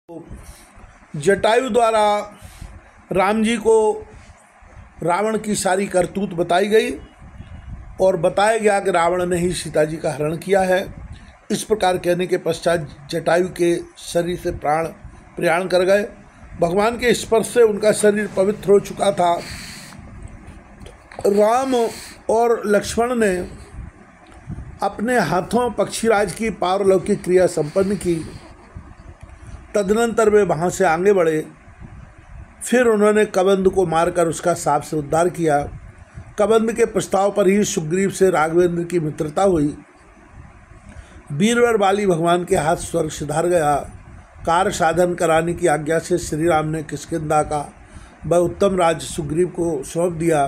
जटायु द्वारा राम जी को रावण की सारी करतूत बताई गई और बताया गया कि रावण ने ही सीता जी का हरण किया है। इस प्रकार कहने के पश्चात जटायु के शरीर से प्राण प्रयाण कर गए। भगवान के स्पर्श से उनका शरीर पवित्र हो चुका था। राम और लक्ष्मण ने अपने हाथों पक्षीराज की पारलौकिक क्रिया संपन्न की। तदनंतर वे वहाँ से आगे बढ़े। फिर उन्होंने कबंध को मारकर उसका सांप से उद्धार किया। कबंध के प्रस्ताव पर ही सुग्रीव से राघवेंद्र की मित्रता हुई। वीरवर बाली भगवान के हाथ स्वर्ग सिधार गया। कार्य साधन कराने की आज्ञा से श्री राम ने किष्किंधा का वह उत्तम राज्य सुग्रीव को सौंप दिया।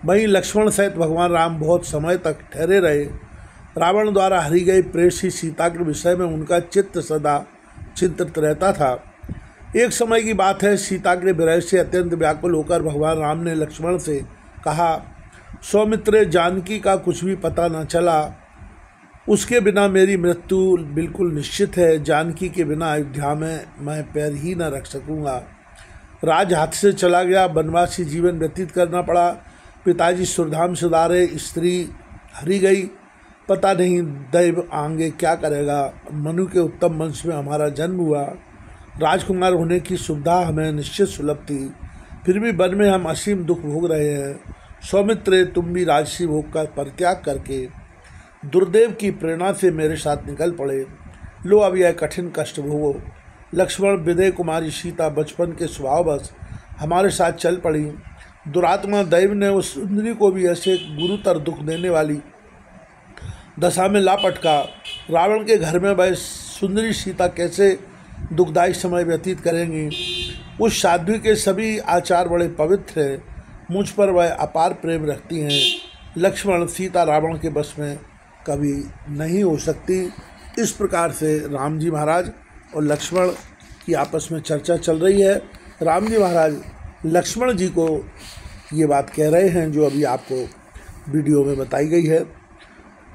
वहीं लक्ष्मण सहित भगवान राम बहुत समय तक ठहरे रहे। रावण द्वारा हरी गई प्रेयसी सीता के विषय में उनका चित्त सदा चिंतित रहता था। एक समय की बात है, सीता के विरह से अत्यंत व्याकुल होकर भगवान राम ने लक्ष्मण से कहा, सौमित्र, जानकी का कुछ भी पता न चला, उसके बिना मेरी मृत्यु बिल्कुल निश्चित है। जानकी के बिना अयोध्या में मैं पैर ही न रख सकूंगा। राज हाथ से चला गया, वनवासी जीवन व्यतीत करना पड़ा। पिताजी सुरधाम सुधारे, स्त्री हरी गई। पता नहीं दैव आगे क्या करेगा। मनु के उत्तम वंश में हमारा जन्म हुआ। राजकुमार होने की सुविधा हमें निश्चित सुलभ थी, फिर भी वन में हम असीम दुख भोग रहे हैं। सौमित्र, तुम भी राजसी भोग का परित्याग करके दुर्देव की प्रेरणा से मेरे साथ निकल पड़े। लो, अब यह कठिन कष्ट भोगो। लक्ष्मण, विदेह कुमारी सीता बचपन के स्वभाववश हमारे साथ चल पड़ी। दुरात्मा दैव ने उस सुंदरी को भी ऐसे गुरुतर दुख देने वाली दशा में ला पटका। रावण के घर में वह सुंदरी सीता कैसे दुखदायी समय व्यतीत करेंगी। उस साध्वी के सभी आचार बड़े पवित्र हैं। मुझ पर वह अपार प्रेम रखती हैं। लक्ष्मण, सीता रावण के बस में कभी नहीं हो सकती। इस प्रकार से राम जी महाराज और लक्ष्मण की आपस में चर्चा चल रही है। राम जी महाराज लक्ष्मण जी को ये बात कह रहे हैं जो अभी आपको वीडियो में बताई गई है।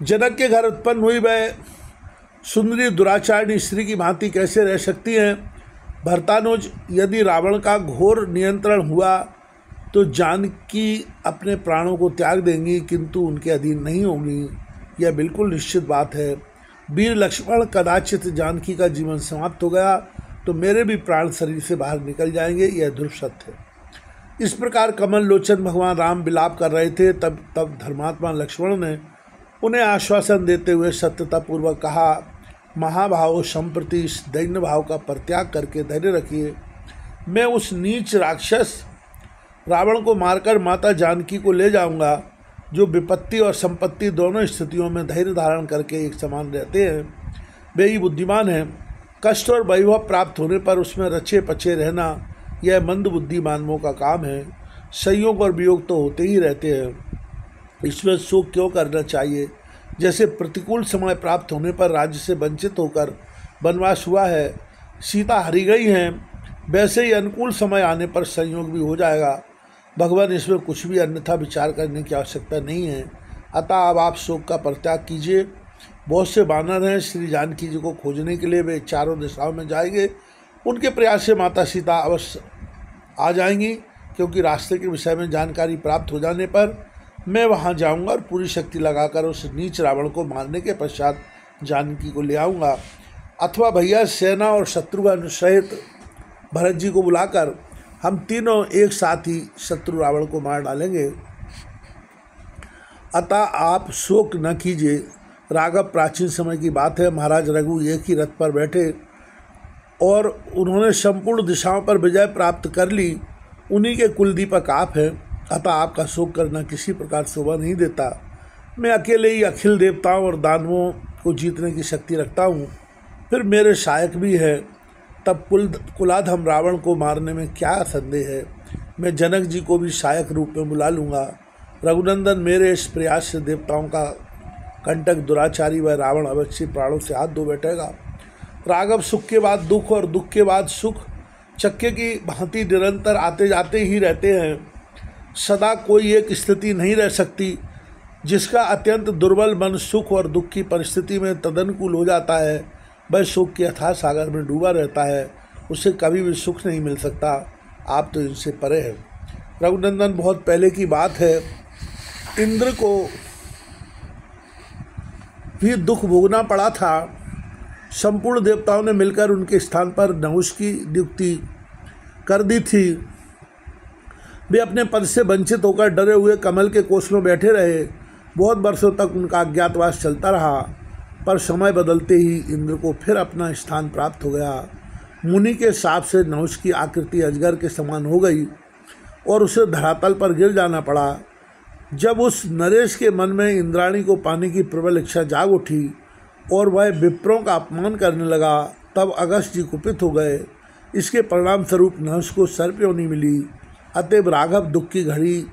जनक के घर उत्पन्न हुई वह सुंदरी दुराचारिणी स्त्री की भांति कैसे रह सकती हैं। भरतानुज, यदि रावण का घोर नियंत्रण हुआ तो जानकी अपने प्राणों को त्याग देंगी, किंतु उनके अधीन नहीं होंगी। यह बिल्कुल निश्चित बात है। वीर लक्ष्मण, कदाचित जानकी का जीवन समाप्त हो गया तो मेरे भी प्राण शरीर से बाहर निकल जाएंगे, यह ध्रुव सत्य है। इस प्रकार कमल लोचन भगवान राम विलाप कर रहे थे। तब धर्मात्मा लक्ष्मण ने उन्हें आश्वासन देते हुए सत्यतापूर्वक कहा, महाभाव, संप्रति इस दैन्य भाव का परित्याग करके धैर्य रखिए। मैं उस नीच राक्षस रावण को मारकर माता जानकी को ले जाऊंगा, जो विपत्ति और संपत्ति दोनों स्थितियों में धैर्य धारण करके एक समान रहते हैं। वे ही बुद्धिमान हैं। कष्ट और वैभव प्राप्त होने पर उसमें रचे पचे रहना यह मंद बुद्धि मानवों का काम है। संयोग और वियोग तो होते ही रहते हैं, इसमें शोक क्यों करना चाहिए। जैसे प्रतिकूल समय प्राप्त होने पर राज्य से वंचित होकर वनवास हुआ है, सीता हरी गई हैं, वैसे ही अनुकूल समय आने पर संयोग भी हो जाएगा। भगवान, इसमें कुछ भी अन्यथा विचार करने की आवश्यकता नहीं है। अतः अब आप शोक का परित्याग कीजिए। बहुत से वानर हैं, श्री जानकी जी को खोजने के लिए वे चारों दिशाओं में जाएंगे। उनके प्रयास से माता सीता अवश्य आ जाएंगी, क्योंकि रास्ते के विषय में जानकारी प्राप्त हो जाने पर मैं वहां जाऊंगा और पूरी शक्ति लगाकर उस नीच रावण को मारने के पश्चात जानकी को ले आऊँगा। अथवा भैया, सेना और शत्रुघ्न सहित भरत जी को बुलाकर हम तीनों एक साथ ही शत्रु रावण को मार डालेंगे। अतः आप शोक न कीजिए। राघव, प्राचीन समय की बात है, महाराज रघु एक ही रथ पर बैठे और उन्होंने संपूर्ण दिशाओं पर विजय प्राप्त कर ली। उन्हीं के कुलदीपक आप हैं। अतः आपका शोक करना किसी प्रकार शोभा नहीं देता। मैं अकेले ही अखिल देवताओं और दानवों को जीतने की शक्ति रखता हूँ, फिर मेरे सहायक भी है। तब कुलाधम रावण को मारने में क्या संदेह है। मैं जनक जी को भी सहायक रूप में बुला लूँगा। रघुनंदन, मेरे इस प्रयास से देवताओं का कंटक दुराचारी व रावण अवश्य प्राणों से हाथ धो बैठेगा। राघव, सुख के बाद दुख और दुख के बाद सुख चक्के की भांति निरंतर आते जाते ही रहते हैं। सदा कोई एक स्थिति नहीं रह सकती। जिसका अत्यंत दुर्बल मन सुख और दुख की परिस्थिति में तदनुकूल हो जाता है, वह शोक के अथाह सागर में डूबा रहता है। उसे कभी भी सुख नहीं मिल सकता। आप तो इनसे परे हैं। रघुनंदन, बहुत पहले की बात है, इंद्र को भी दुख भोगना पड़ा था। संपूर्ण देवताओं ने मिलकर उनके स्थान पर नहुष की नियुक्ति कर दी थी। वे अपने पद से वंचित होकर डरे हुए कमल के कोष में बैठे रहे। बहुत वर्षों तक उनका अज्ञातवास चलता रहा, पर समय बदलते ही इंद्र को फिर अपना स्थान प्राप्त हो गया। मुनि के शाप से नहुष की आकृति अजगर के समान हो गई और उसे धरातल पर गिर जाना पड़ा। जब उस नरेश के मन में इंद्राणी को पाने की प्रबल इच्छा जाग उठी और वह विप्रों का अपमान करने लगा, तब अगस्त्य जी कुपित हो गए। इसके परिणाम स्वरूप नहुष को सर्पयोनि मिली। अतएव राघव, दुख की घड़ी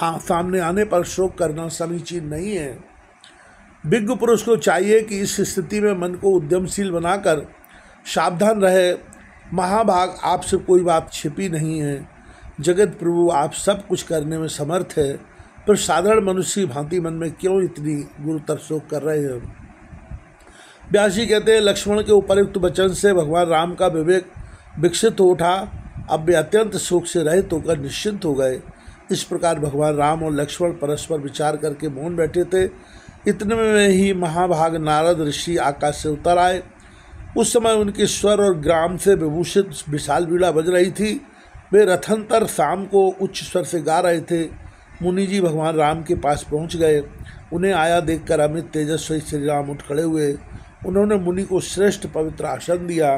सामने आने पर शोक करना समीचीन नहीं है। विज्ञ पुरुष को चाहिए कि इस स्थिति में मन को उद्यमशील बनाकर सावधान रहे। महाभाग, आपसे कोई बात छिपी नहीं है। जगत प्रभु आप सब कुछ करने में समर्थ है, पर साधारण मनुष्य की भांति मन में क्यों इतनी गुरुतर शोक कर रहे हैं। व्यास जी कहते हैं, लक्ष्मण के उपयुक्त वचन से भगवान राम का विवेक विकसित हो उठा। अब वे अत्यंत शोक से रहित होकर निश्चिंत हो गए। इस प्रकार भगवान राम और लक्ष्मण परस्पर विचार करके मौन बैठे थे। इतने में ही महाभाग नारद ऋषि आकाश से उतर आए। उस समय उनके स्वर और ग्राम से विभूषित विशाल वीणा बज रही थी। वे रथंतर शाम को उच्च स्वर से गा रहे थे। मुनि जी भगवान राम के पास पहुंच गए। उन्हें आया देखकर अमित तेजस्वी श्री राम उठ खड़े हुए। उन्होंने मुनि को श्रेष्ठ पवित्र आसन दिया,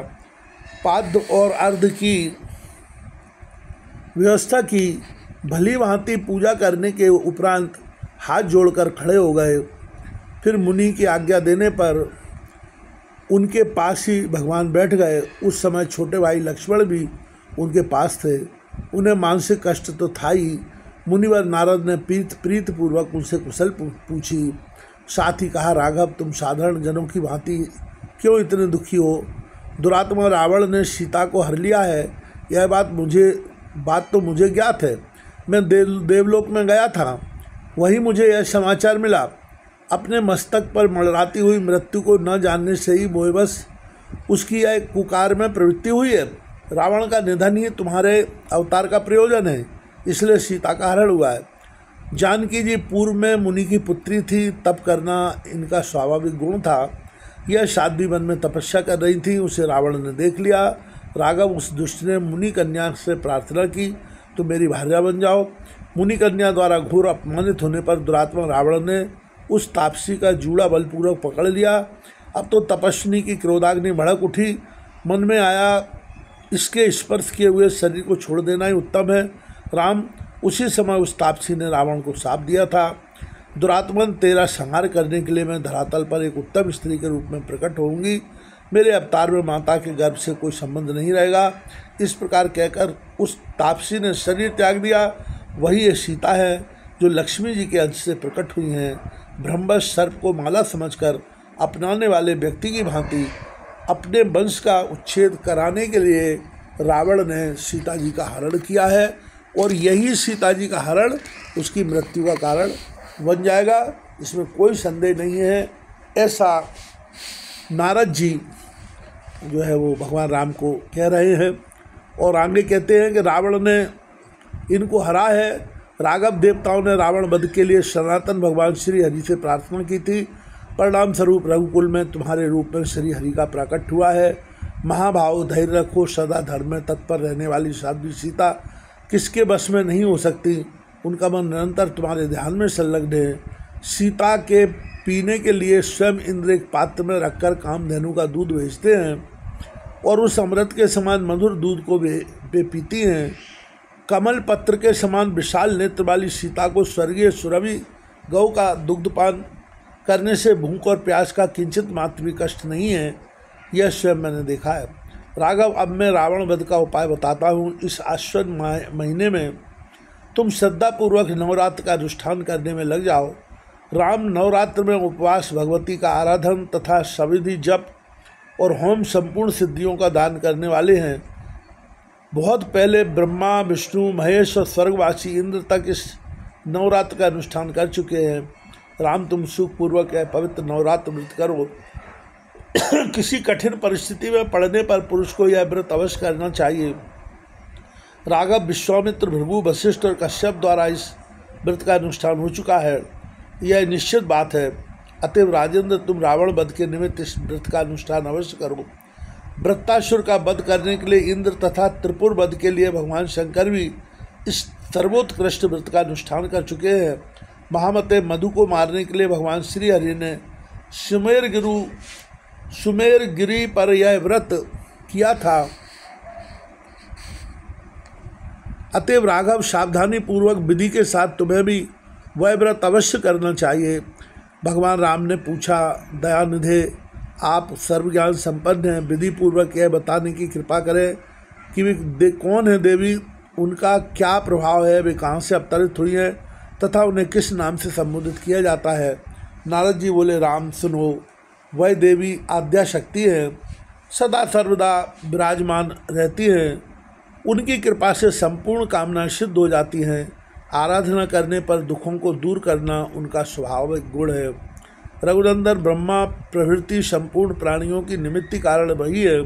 पाद्य और अर्घ्य की व्यवस्था की। भली भांति पूजा करने के उपरांत हाथ जोड़कर खड़े हो गए। फिर मुनि की आज्ञा देने पर उनके पास ही भगवान बैठ गए। उस समय छोटे भाई लक्ष्मण भी उनके पास थे। उन्हें मानसिक कष्ट तो था ही। मुनिवर नारद ने प्रीतपूर्वक उनसे कुशल पूछी। साथ ही कहा, राघव, तुम साधारण जनों की भांति क्यों इतने दुखी हो? दुरात्मा रावण ने सीता को हर लिया है। यह बात तो मुझे ज्ञात है। मैं देवलोक में गया था, वहीं मुझे यह समाचार मिला। अपने मस्तक पर मंडराती हुई मृत्यु को न जानने से ही मोहवश उसकी यह कुकार में प्रवृत्ति हुई है। रावण का निधन ही तुम्हारे अवतार का प्रयोजन है, इसलिए सीता का हरण हुआ है। जानकी जी पूर्व में मुनि की पुत्री थी, तप करना इनका स्वाभाविक गुण था। यह साध्वी वन में तपस्या कर रही थी, उसे रावण ने देख लिया। राघव, उस दुष्ट ने मुनि कन्या से प्रार्थना की, तो मेरी भार्या बन जाओ। मुनि कन्या द्वारा घोर अपमानित होने पर दुरात्मा रावण ने उस तापसी का जूड़ा बलपूर्वक पकड़ लिया। अब तो तपस्विनी की क्रोधाग्नि भड़क उठी। मन में आया, इसके स्पर्श किए हुए शरीर को छोड़ देना ही उत्तम है। राम, उसी समय उस तापसी ने रावण को शाप दिया था, दुरात्मन, तेरा संहार करने के लिए मैं धरातल पर एक उत्तम स्त्री के रूप में प्रकट होऊंगी। मेरे अवतार में माता के गर्भ से कोई संबंध नहीं रहेगा। इस प्रकार कहकर उस तापसी ने शरीर त्याग दिया। वही ये सीता है जो लक्ष्मी जी के अंश से प्रकट हुई हैं। ब्रह्मवश सर्प को माला समझकर अपनाने वाले व्यक्ति की भांति अपने वंश का उच्छेद कराने के लिए रावण ने सीता जी का हरण किया है, और यही सीता जी का हरण उसकी मृत्यु का कारण बन जाएगा, इसमें कोई संदेह नहीं है। ऐसा नारद जी जो है वो भगवान राम को कह रहे हैं। और आगे कहते हैं कि रावण ने इनको हरा है। राघव, देवताओं ने रावण वध के लिए सनातन भगवान श्री हरि से प्रार्थना की थी। परिणाम स्वरूप रघुकुल में तुम्हारे रूप में श्री हरि का प्रकट हुआ है। महाभाव, धैर्य रखो। सदा धर्म में तत्पर रहने वाली साध्वी सीता किसके बस में नहीं हो सकती। उनका मन निरंतर तुम्हारे ध्यान में संलग्न है। सीता के पीने के लिए स्वयं इंद्र एक पात्र में रखकर कामधेनु का दूध भेजते हैं, और उस अमृत के समान मधुर दूध को वे पीती हैं। कमल पत्र के समान विशाल नेत्र वाली सीता को स्वर्गीय सुरभि गौ का दुग्धपान करने से भूख और प्यास का किंचित मात्र भी कष्ट नहीं है। यह स्वयं मैंने देखा है। राघव, अब मैं रावण वध का उपाय बताता हूँ। इस आश्विन महीने में तुम श्रद्धापूर्वक नवरात्र का अनुष्ठान करने में लग जाओ। राम नवरात्र में उपवास, भगवती का आराधन तथा सविधि जप और होम संपूर्ण सिद्धियों का दान करने वाले हैं। बहुत पहले ब्रह्मा, विष्णु, महेश और स्वर्गवासी इंद्र तक इस नवरात्र का अनुष्ठान कर चुके हैं। राम, तुम सुखपूर्वक यह पवित्र नवरात्र व्रत करो किसी कठिन परिस्थिति में पड़ने पर पुरुष को यह व्रत अवश्य करना चाहिए। राघव, विश्वामित्र, भृगु, वशिष्ठ और कश्यप द्वारा इस व्रत का अनुष्ठान हो चुका है, यह निश्चित बात है। अतएव राजेंद्र, तुम रावण वध के निमित्त इस व्रत का अनुष्ठान अवश्य करो। वृत्तासुर का वध करने के लिए इंद्र तथा त्रिपुर वध के लिए भगवान शंकर भी इस सर्वोत्कृष्ट व्रत का अनुष्ठान कर चुके हैं। महामते, मधु को मारने के लिए भगवान श्री हरि ने सुमेरगिरी पर यह व्रत किया था। अतएव राघव, सावधानी पूर्वक विधि के साथ तुम्हें भी वह व्रत अवश्य करना चाहिए। भगवान राम ने पूछा, दयानिधे, आप सर्वज्ञान संपन्न हैं, विधि पूर्वक यह बताने की कृपा करें कि वे कौन है देवी, उनका क्या प्रभाव है, वे कहाँ से अवतरित हुई हैं तथा उन्हें किस नाम से संबोधित किया जाता है। नारद जी बोले, राम सुनो, वह देवी आद्या शक्ति है, सदा सर्वदा विराजमान रहती हैं। उनकी कृपा से संपूर्ण कामनाएं सिद्ध हो जाती हैं। आराधना करने पर दुखों को दूर करना उनका स्वाभाविक गुण है। रघुनंदन, ब्रह्मा प्रभृति संपूर्ण प्राणियों की निमित्त कारण वही है।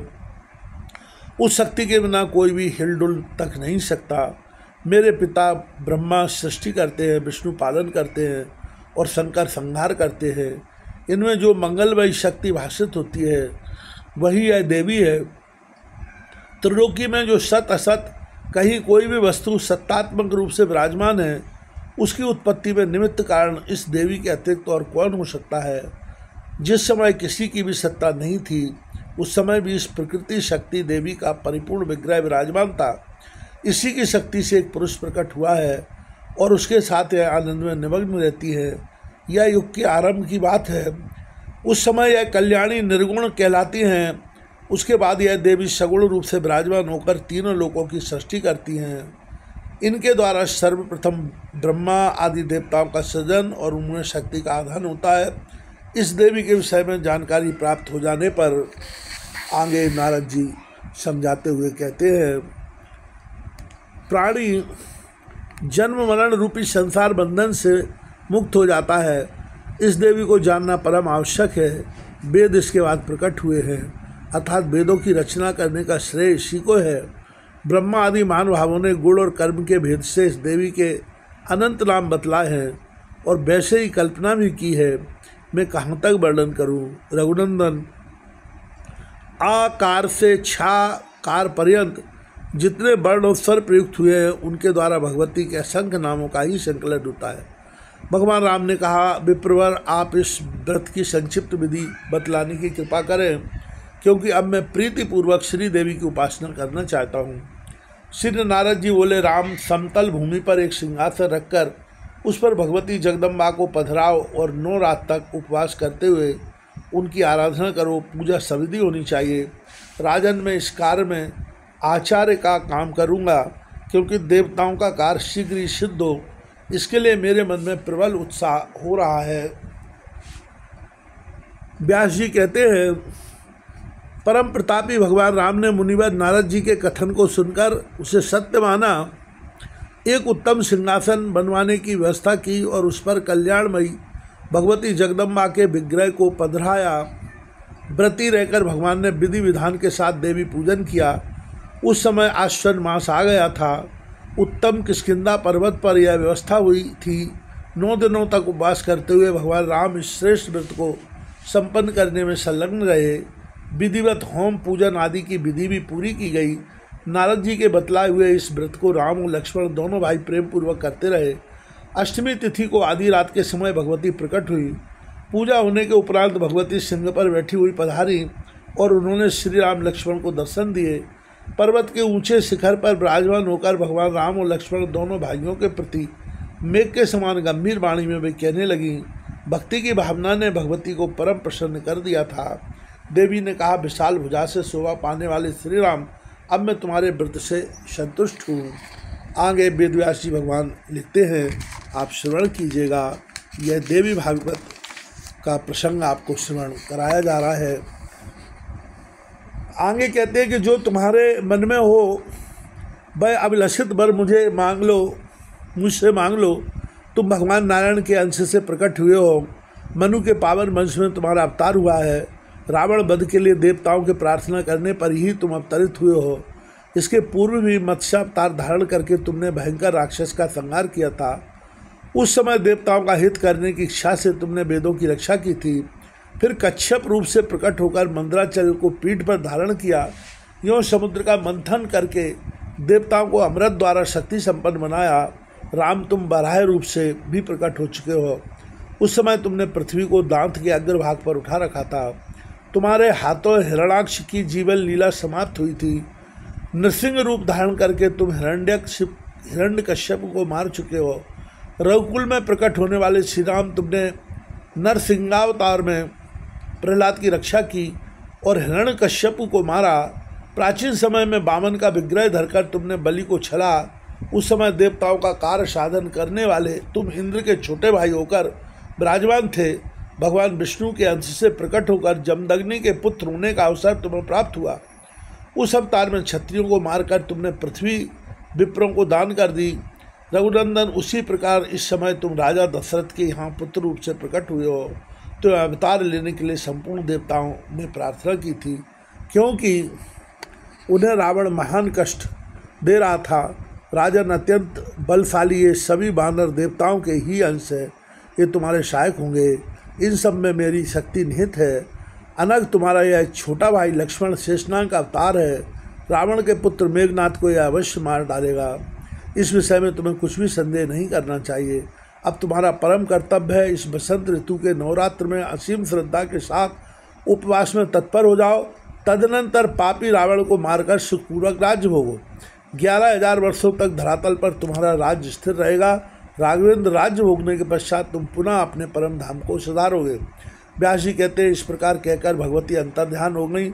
उस शक्ति के बिना कोई भी हिलडुल तक नहीं सकता। मेरे पिता ब्रह्मा सृष्टि करते हैं, विष्णु पालन करते हैं और शंकर संहार करते हैं। इनमें जो मंगलमयी शक्ति भाषित होती है वही यह देवी है। त्रिलोकी में जो सत असत कहीं कोई भी वस्तु सत्तात्मक रूप से विराजमान है, उसकी उत्पत्ति में निमित्त कारण इस देवी के अतिरिक्त और कौन हो सकता है। जिस समय किसी की भी सत्ता नहीं थी, उस समय भी इस प्रकृति शक्ति देवी का परिपूर्ण विग्रह विराजमान था। इसी की शक्ति से एक पुरुष प्रकट हुआ है और उसके साथ यह आनंद में निमग्न रहती है। यह युग के आरंभ की बात है। उस समय यह कल्याणी निर्गुण कहलाती हैं। उसके बाद यह देवी सगुण रूप से विराजमान होकर तीनों लोकों की सृष्टि करती हैं। इनके द्वारा सर्वप्रथम ब्रह्मा आदि देवताओं का सृजन और उनमें शक्ति का आधान होता है। इस देवी के विषय में जानकारी प्राप्त हो जाने पर आगे नारद जी समझाते हुए कहते हैं, प्राणी जन्म मरण रूपी संसार बंधन से मुक्त हो जाता है। इस देवी को जानना परम आवश्यक है। वेद इसके बाद प्रकट हुए हैं, अर्थात वेदों की रचना करने का श्रेय इसी को है। ब्रह्मा आदि महानुभावों ने गुण और कर्म के भेद से इस देवी के अनंत नाम बतलाए हैं और वैसे ही कल्पना भी की है। मैं कहाँ तक वर्णन करूँ। रघुनंदन, आकार से छाकार पर्यंत जितने वर्ण और स्वर प्रयुक्त हुए हैं, उनके द्वारा भगवती के असंख्य नामों का ही संकलन होता है। भगवान राम ने कहा, विप्रवर, आप इस व्रत की संक्षिप्त विधि बतलाने की कृपा करें, क्योंकि अब मैं प्रीतिपूर्वक श्री देवी की उपासना करना चाहता हूँ। श्री नारद जी बोले, राम, समतल भूमि पर एक सिंहासन रखकर उस पर भगवती जगदम्बा को पधराओ और 9 रात तक उपवास करते हुए उनकी आराधना करो। पूजा सविधि होनी चाहिए। राजन, मैं इस कार्य में आचार्य का काम करूँगा, क्योंकि देवताओं का कार्य शीघ्र ही सिद्ध हो, इसके लिए मेरे मन में प्रबल उत्साह हो रहा है। व्यास जी कहते हैं, परम प्रतापी भगवान राम ने मुनिवर नारद जी के कथन को सुनकर उसे सत्य माना, एक उत्तम सिंहासन बनवाने की व्यवस्था की और उस पर कल्याणमयी भगवती जगदम्बा के विग्रह को पधराया। व्रती रहकर भगवान ने विधि विधान के साथ देवी पूजन किया। उस समय आश्विन मास आ गया था। उत्तम किष्किंधा पर्वत पर यह व्यवस्था हुई थी। 9 दिनों तक उपवास करते हुए भगवान राम इस श्रेष्ठ व्रत को संपन्न करने में संलग्न रहे। विधिवत होम पूजन आदि की विधि भी पूरी की गई। नारद जी के बतलाए हुए इस व्रत को राम और लक्ष्मण दोनों भाई प्रेम पूर्वक करते रहे। अष्टमी तिथि को आधी रात के समय भगवती प्रकट हुई। पूजा होने के उपरांत भगवती सिंह पर बैठी हुई पधारी और उन्होंने श्री राम लक्ष्मण को दर्शन दिए। पर्वत के ऊंचे शिखर पर विराजमान होकर भगवान राम और लक्ष्मण दोनों भाइयों के प्रति मेघ के समान गंभीर वाणी में वे कहने लगी। भक्ति की भावना ने भगवती को परम प्रसन्न कर दिया था। देवी ने कहा, विशाल भुजा से शोभा पाने वाले श्री राम, अब मैं तुम्हारे व्रत से संतुष्ट हूँ। आगे वेदव्यास जी भगवान लिखते हैं, आप श्रवण कीजिएगा। यह देवी भागवत का प्रसंग आपको श्रवण कराया जा रहा है। आगे कहते हैं कि जो तुम्हारे मन में हो वह अभिलषित वर मुझे मांग लो, मुझसे मांग लो। तुम भगवान नारायण के अंश से प्रकट हुए हो। मनु के पावन वंश में तुम्हारा अवतार हुआ है। रावण वध के लिए देवताओं के प्रार्थना करने पर ही तुम अवतरित हुए हो। इसके पूर्व भी मत्स्य अवतार धारण करके तुमने भयंकर राक्षस का संहार किया था। उस समय देवताओं का हित करने की इच्छा से तुमने वेदों की रक्षा की थी। फिर कच्छप रूप से प्रकट होकर मंदराचल को पीठ पर धारण किया। यूँ समुद्र का मंथन करके देवताओं को अमृत द्वारा शक्ति संपन्न बनाया। राम, तुम बराह रूप से भी प्रकट हो चुके हो। उस समय तुमने पृथ्वी को दांत के अग्रभाग पर उठा रखा था। तुम्हारे हाथों हिरणाक्ष की जीवन लीला समाप्त हुई थी। नृसिंह रूप धारण करके तुम हिरण्यकश्यप को मार चुके हो। रघुकुल में प्रकट होने वाले श्री राम, तुमने नरसिंहावतार में प्रहलाद की रक्षा की और हिरण्यकश्यप को मारा। प्राचीन समय में वामन का विग्रह धरकर तुमने बलि को छला। उस समय देवताओं का कार्य साधन करने वाले तुम इंद्र के छोटे भाई होकर विराजमान थे। भगवान विष्णु के अंश से प्रकट होकर जमदग्नि के पुत्र होने का अवसर तुम्हें प्राप्त हुआ। उस अवतार में क्षत्रियों को मारकर तुमने पृथ्वी विप्रों को दान कर दी। रघुनंदन, उसी प्रकार इस समय तुम राजा दशरथ के यहाँ पुत्र रूप से प्रकट हुए हो। तो अवतार लेने के लिए संपूर्ण देवताओं ने प्रार्थना की थी, क्योंकि उन्हें रावण महान कष्ट दे रहा था। राजन, अत्यंत बलशाली ये सभी वानर देवताओं के ही अंश है। ये तुम्हारे सहायक होंगे। इन सब में मेरी शक्ति निहित है। अनग, तुम्हारा यह छोटा भाई लक्ष्मण शेषनाग का अवतार है। रावण के पुत्र मेघनाथ को यह अवश्य मार डालेगा। इस विषय में तुम्हें कुछ भी संदेह नहीं करना चाहिए। अब तुम्हारा परम कर्तव्य है, इस बसंत ऋतु के नवरात्र में असीम श्रद्धा के साथ उपवास में तत्पर हो जाओ। तदनंतर पापी रावण को मारकर सुखपूर्वक राज्य भोगो। 11,000 वर्षों तक धरातल पर तुम्हारा राज्य स्थिर रहेगा। राघवेंद्र, राज्य भोगने के पश्चात तुम पुनः अपने परम धाम को सुधारोगे। व्यास जी कहते हैं, इस प्रकार कहकर भगवती अंतर्ध्यान हो गई।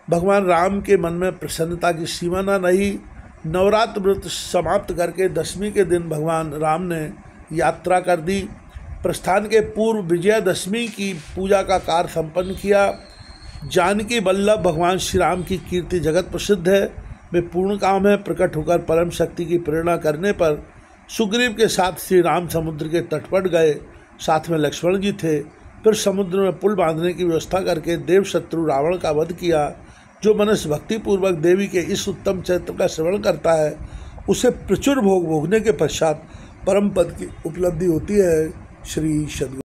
भगवान राम के मन में प्रसन्नता की सीमा न रही। नवरात्र व्रत समाप्त करके दशमी के दिन भगवान राम ने यात्रा कर दी। प्रस्थान के पूर्व विजयादशमी की पूजा का कार्य संपन्न किया। जानकी वल्लभ भगवान श्री राम की कीर्ति जगत प्रसिद्ध है। वे पूर्ण काम है। प्रकट होकर परम शक्ति की प्रेरणा करने पर सुग्रीव के साथ श्री राम समुद्र के तट पर गए। साथ में लक्ष्मण जी थे। फिर समुद्र में पुल बांधने की व्यवस्था करके देव शत्रु रावण का वध किया। जो मनुष्य भक्तिपूर्वक देवी के इस उत्तम चरित्र का श्रवण करता है, उसे प्रचुर भोग भोगने के पश्चात परम पद की उपलब्धि होती है। श्री सद्गुरु।